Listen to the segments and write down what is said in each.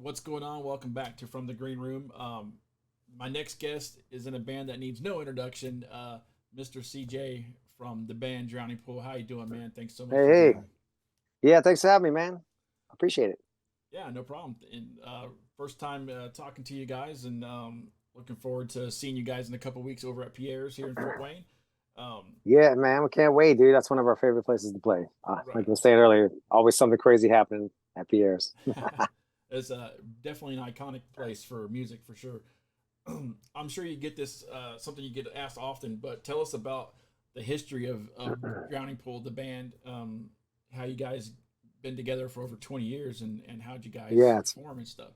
What's going on? Welcome back to From the Green Room. My next guest is in a band that needs no introduction, Mr. CJ from the band Drowning Pool. How you doing, man? Thanks so much Hey, for hey. joining. Yeah, thanks for having me, man. Appreciate it. Yeah, no problem. And first time talking to you guys, and looking forward to seeing you guys in a couple weeks over at Pierre's here in Fort Wayne. Um, Yeah, man, we can't wait, dude. That's one of our favorite places to play. Like I right. was saying earlier, always something crazy happening at Pierre's. It's definitely an iconic place for music for sure. I'm sure you get this something you get asked often, but tell us about the history of Drowning Pool, the band, how you guys been together for over 20 years, and how'd you guys Yeah, form and stuff.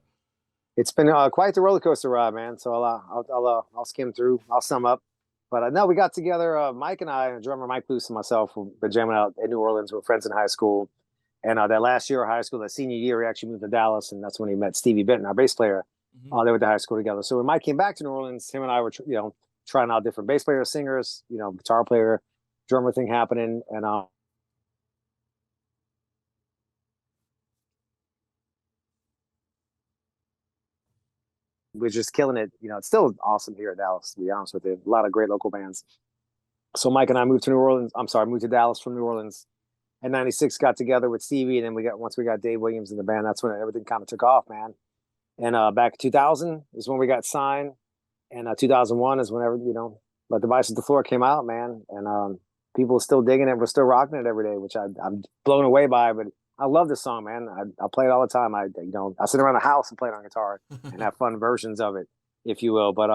it's been quite the roller coaster ride, man. So I'll skim through. I'll sum up. But no, we got together. Mike and I, drummer Mike Luce and myself, we've been jamming out in New Orleans. We're friends in high school, and that last year of high school, that senior year, we actually moved to Dallas, and that's when he met Stevie Benton, our bass player. Hmm. They went to high school together. So when Mike came back to New Orleans, him and I were, trying out different bass players, singers, guitar player, drummer thing happening, and we're just killing it. It's still awesome here in Dallas, to be honest with you. A lot of great local bands. So Mike and I moved to New Orleans. I'm sorry, moved to Dallas from New Orleans. And '96 got together with Stevie, and then once we got Dave Williams in the band, that's when everything kind of took off, man. And back in 2000 is when we got signed, and 2001 is whenever Let the Vice at the Floor came out, man, and people are still digging it. We're still rocking it every day, which I'm blown away by. But I love this song, man. I play it all the time. I sit around the house and play it on guitar and have fun versions of it, if you will. But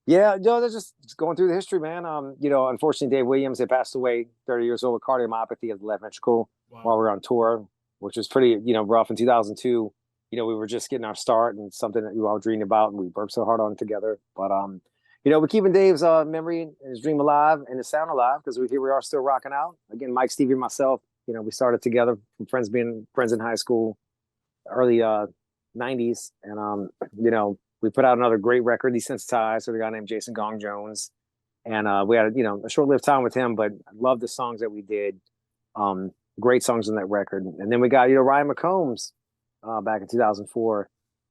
yeah, no, they're just going through the history, man. Unfortunately, Dave Williams, they passed away 30 years old with cardiomyopathy of the left ventricle while Wow. we were on tour, which was pretty, rough in 2002. We were just getting our start, and something that we all dreamed about, and we worked so hard on it together. But we're keeping Dave's memory and his dream alive and his sound alive, because here we are still rocking out. Again, Mike, Stevie, and myself, we started together from friends being friends in high school, early '90s, and we put out another great record, Desensitized, with a guy named Jason Gong Jones, and we had a short-lived time with him, but I love the songs that we did. Great songs on that record, and then we got Ryan McCombs back in 2004,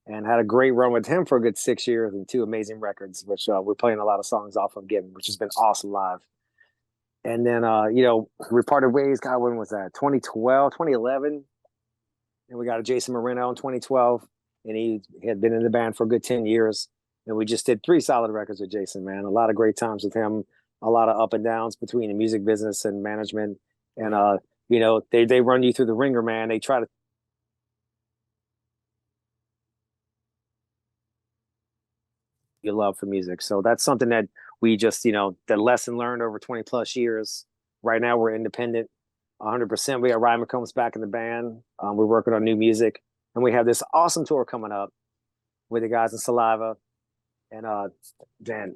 and had a great run with him for a good 6 years and two amazing records, which we're playing a lot of songs off of again, which has been awesome live. And then we parted ways. God, when was that? 2012, 2011, and we got a Jason Moreno in 2012, and he had been in the band for a good 10 years. And we just did three solid records with Jason, man. A lot of great times with him, a lot of up and downs between the music business and management. And, Right. they run you through the ringer, man. They try to your love for music. So that's something that we just, the lesson learned over 20 plus years. Right now we're independent 100%. We got Ryan McCombs back in the band. We're working on new music, and we have this awesome tour coming up with the guys in Saliva. And man,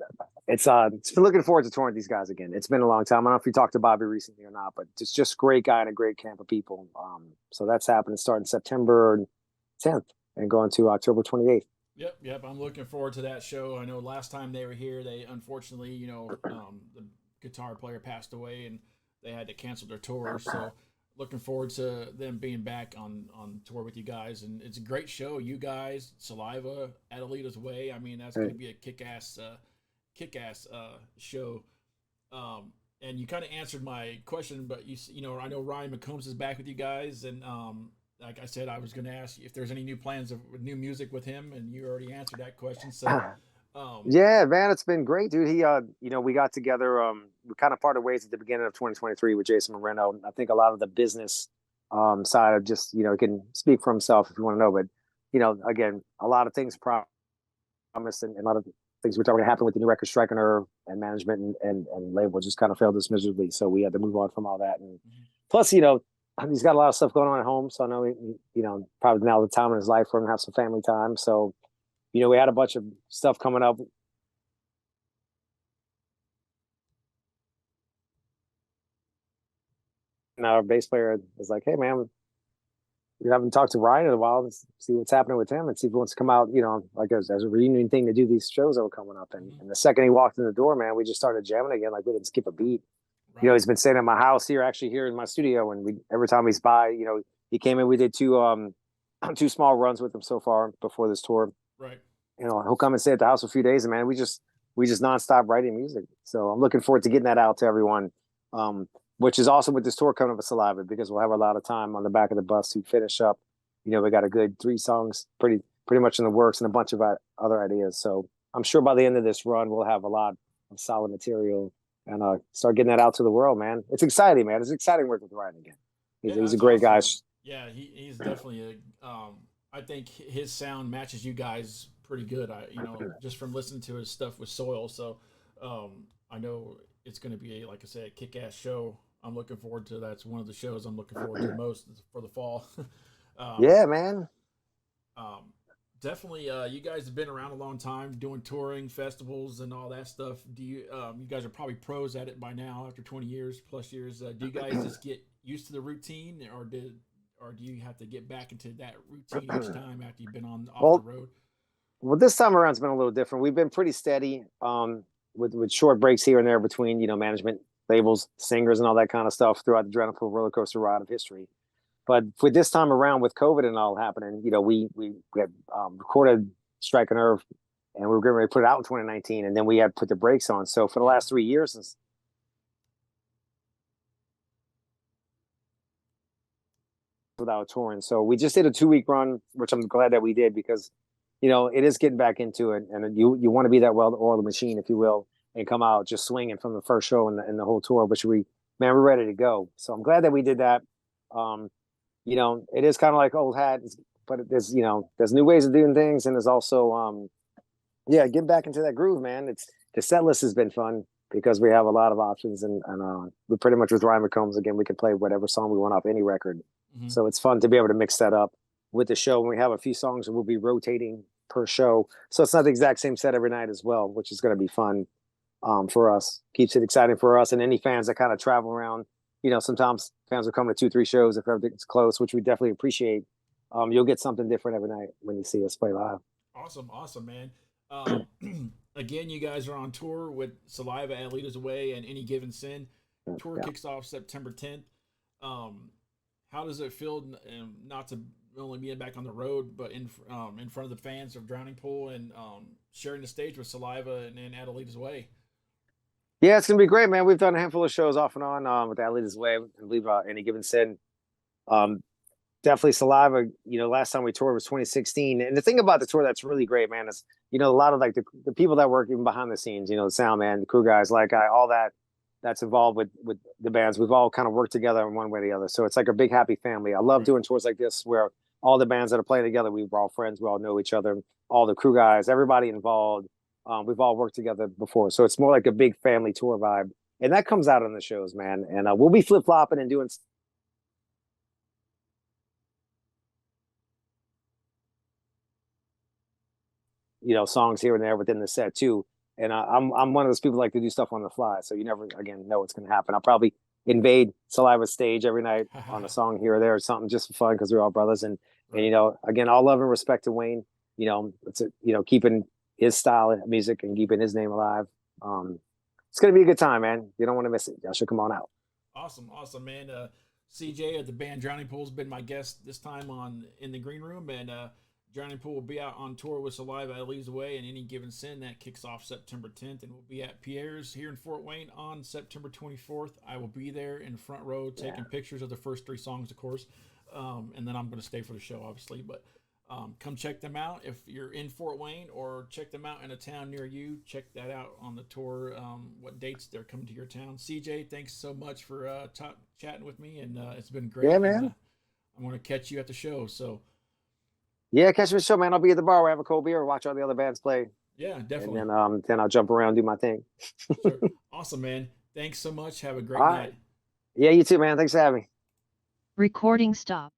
it's been looking forward to touring with these guys again. It's been a long time. I don't know if you talked to Bobby recently or not, but it's just a great guy and a great camp of people. So that's happening starting September 10th and going to October 28th. Yep, yep. I'm looking forward to that show. I know last time they were here, they unfortunately, the guitar player passed away, and they had to cancel their tour. So, looking forward to them being back on tour with you guys. And it's a great show. You guys, Saliva, Adelita's Way. I mean, that's going to be a kick ass show. And you kind of answered my question, but I know Ryan McCombs is back with you guys, and like I said, I was going to ask you if there's any new plans of new music with him, and you already answered that question. So, um, Yeah, man, it's been great, dude. We got together. We kind of parted ways at the beginning of 2023 with Jason Moreno. I think a lot of the business side of just, he can speak for himself if you want to know. But, again, a lot of things promised, and a lot of things we're talking to happen with the new record Striking Nerve and management and label just kind of failed us miserably. So we had to move on from all that. And Mhm. plus, he's got a lot of stuff going on at home. So I know, probably now the time in his life for him to have some family time. So, we had a bunch of stuff coming up. And our bass player was like, "Hey, man, we haven't talked to Ryan in a while. Let's see what's happening with him and see if he wants to come out, like as a reunion thing to do these shows that were coming up." And the second he walked in the door, man, we just started jamming again. Like we didn't skip a beat. Right. He's been staying at my house here, actually here in my studio. And every time he's by, he came in, we did two small runs with him so far before this tour. Right. He'll come and stay at the house for a few days, and man, we just nonstop writing music. So I'm looking forward to getting that out to everyone. Which is awesome with this tour coming up with Saliva, because we'll have a lot of time on the back of the bus to finish up. We got a good 3 songs pretty much in the works and a bunch of other ideas. So I'm sure by the end of this run, we'll have a lot of solid material and start getting that out to the world, man. It's exciting, man. It's exciting working with Ryan again. He's a great guy. Yeah, he's definitely I think his sound matches you guys pretty good. Just from listening to his stuff with Soil. So I know it's going to be, like I said, a kick-ass show. I'm looking forward to that. It's one of the shows I'm looking forward to most for the fall. Yeah, man. Definitely. You guys have been around a long time doing touring, festivals, and all that stuff. Do you? You guys are probably pros at it by now after 20 years plus years. Do you guys just get used to the routine, or do you have to get back into that routine each time after you've been off the road? Well, this time around it's been a little different. We've been pretty steady, with short breaks here and there between management, labels, singers, and all that kind of stuff throughout the Adrenaline roller coaster ride of history. But for this time around, with COVID and all happening, we had recorded Strike a Nerve, and we were getting ready to put it out in 2019, and then we had put the brakes on. So for the last 3 years, since without touring, so we just did a 2-week run, which I'm glad that we did, because it is getting back into it, and you want to be that well-oiled machine, if you will, and come out just swinging from the first show and the whole tour, which we're ready to go. So I'm glad that we did that. It is kind of like old hat, but there's new ways of doing things, and there's also getting back into that groove, man. The set list has been fun because we have a lot of options, and we pretty much, with Ryan McCombs again, we can play whatever song we want off any record. Mm-hmm. So it's fun to be able to mix that up with the show. And we have a few songs that we'll be rotating per show, so it's not the exact same set every night as well, which is going to be fun for us. Keeps it exciting for us and any fans that kind of travel around. Sometimes fans will come to 2-3 shows if everything's close, which we definitely appreciate. You'll get something different every night when you see us play live. Awesome, man. Again, you guys are on tour with Saliva, Ad Leaders Away, and Any Given Sin. Tour kicks off September 10th. How does it feel not to only be back on the road, but in front of the fans of Drowning Pool and sharing the stage with Saliva and Ad Leaders Away? Yeah, it's gonna be great, man. We've done a handful of shows off and on with Ad Leaders Away. I believe Any Given Sin. Definitely Saliva. Last time we toured was 2016. And the thing about the tour that's really great, man, is a lot of like the people that work even behind the scenes. The sound man, the crew guys, like all that's involved with the bands. We've all kind of worked together in one way or the other. So it's like a big happy family. I love doing tours like this where all the bands that are playing together, we're all friends. We all know each other. All the crew guys, everybody involved. We've all worked together before. So it's more like a big family tour vibe. And that comes out on the shows, man. And we'll be flip-flopping and doing songs here and there within the set too. And I'm one of those people who like to do stuff on the fly. So you never, again, know what's going to happen. I'll probably invade Saliva's stage every night on a song here or there or something just for fun, because we're all brothers. And again, all love and respect to Wayne. It's keeping his style of music and keeping his name alive. It's going to be a good time, man. You don't want to miss it. Y'all should come on out. Awesome, man. CJ of the band Drowning Pool has been my guest this time in the green room, and Drowning Pool will be out on tour with Saliva, Ad Leaders Away, and Any Given Sin. That kicks off September 10th, and we'll be at Pierre's here in Fort Wayne on September 24th. I will be there in front row taking pictures of the first 3 songs, of course, and then I'm going to stay for the show, obviously, but come check them out if you're in Fort Wayne, or check them out in a town near you. Check that out on the tour, what dates they're coming to your town. CJ, thanks so much for chatting with me, and it's been great. Yeah, man. And, I'm going to catch you at the show. So yeah, catch me at the show, man. I'll be at the bar. We'll have a cold beer, watch all the other bands play. Yeah, and definitely. then I'll jump around, do my thing. Sure. Awesome, man. Thanks so much. Have a All great right. night. Yeah, you too, man. Thanks for having me. Recording stop.